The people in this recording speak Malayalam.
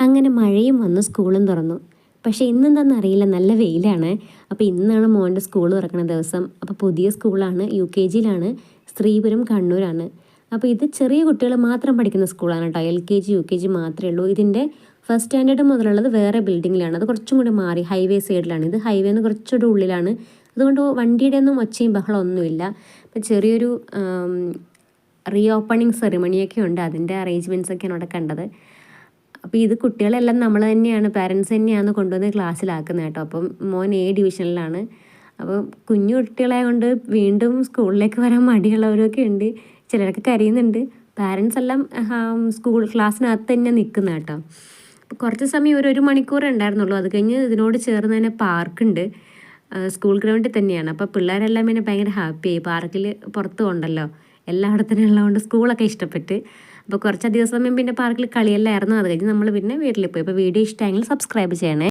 അങ്ങനെ മഴയും വന്നു, സ്കൂളും തുറന്നു. പക്ഷേ ഇന്നെന്താണെന്നറിയില്ല, നല്ല വെയിലാണ്. അപ്പോൾ ഇന്നാണ് മോൻ്റെ സ്കൂൾ തുറക്കുന്ന ദിവസം. അപ്പോൾ പുതിയ സ്കൂളാണ്, UKGയിലാണ്, ശ്രീപുരം കണ്ണൂരാണ്. അപ്പോൾ ഇത് ചെറിയ കുട്ടികൾ മാത്രം പഠിക്കുന്ന സ്കൂളാണ് കേട്ടോ. LKG UKG മാത്രമേ ഉള്ളൂ. ഇതിൻ്റെ ഫസ്റ്റ് സ്റ്റാൻഡേർഡ് മുതലുള്ളത് വേറെ ബിൽഡിങ്ങിലാണ്. അത് കുറച്ചും കൂടി മാറി ഹൈവേ സൈഡിലാണ്. ഇത് ഹൈവേന്ന് കുറച്ചുകൂടി ഉള്ളിലാണ്. അതുകൊണ്ട് വണ്ടിയുടെ ഒന്നും ഒച്ചയും ബഹളം ഒന്നുമില്ല. അപ്പോൾ ചെറിയൊരു റീ ഓപ്പണിങ് സെറിമണിയൊക്കെ ഉണ്ട്. അതിൻ്റെ അറേഞ്ച്മെൻറ്റ്സൊക്കെയാണ് അവിടെ കണ്ടത്. അപ്പോൾ ഇത് കുട്ടികളെല്ലാം നമ്മൾ തന്നെയാണ്, പാരൻസ് തന്നെയാണ് കൊണ്ടുവന്ന് ക്ലാസ്സിലാക്കുന്നത് കേട്ടോ. അപ്പം മോൻ A ഡിവിഷനിലാണ്. അപ്പോൾ കുഞ്ഞു കുട്ടികളെ കൊണ്ട് വീണ്ടും സ്കൂളിലേക്ക് വരാൻ മടിയുള്ളവരൊക്കെ ഉണ്ട്. ചിലരൊക്കെ കരയുന്നുണ്ട്. പാരൻസ് എല്ലാം ക്ലാസ്സിനകത്ത് തന്നെ നിൽക്കുന്ന കേട്ടോ. അപ്പോൾ കുറച്ച് സമയം ഒരു മണിക്കൂർ ഉണ്ടായിരുന്നുള്ളൂ. അത് കഴിഞ്ഞ് ഇതിനോട് ചേർന്ന് തന്നെ പാർക്കുണ്ട്, സ്കൂൾ ഗ്രൗണ്ടിൽ തന്നെയാണ്. അപ്പോൾ പിള്ളേരെല്ലാം പിന്നെ ഭയങ്കര ഹാപ്പിയായി. പാർക്കിൽ പുറത്ത് കൊണ്ടല്ലോ, എല്ലായിടത്തിനും ഉള്ളതുകൊണ്ട് സ്കൂളൊക്കെ ഇഷ്ടപ്പെട്ട്. അപ്പോൾ കുറച്ചധികം സമയം പിന്നെ പാർക്കിൽ കളിയെല്ലായിരുന്നു. അത് കഴിഞ്ഞ് നമ്മൾ പിന്നെ വീട്ടിൽ പോയി. അപ്പോൾ വീഡിയോ ഇഷ്ടമായെങ്കിൽ സബ്സ്ക്രൈബ് ചെയ്യണേ.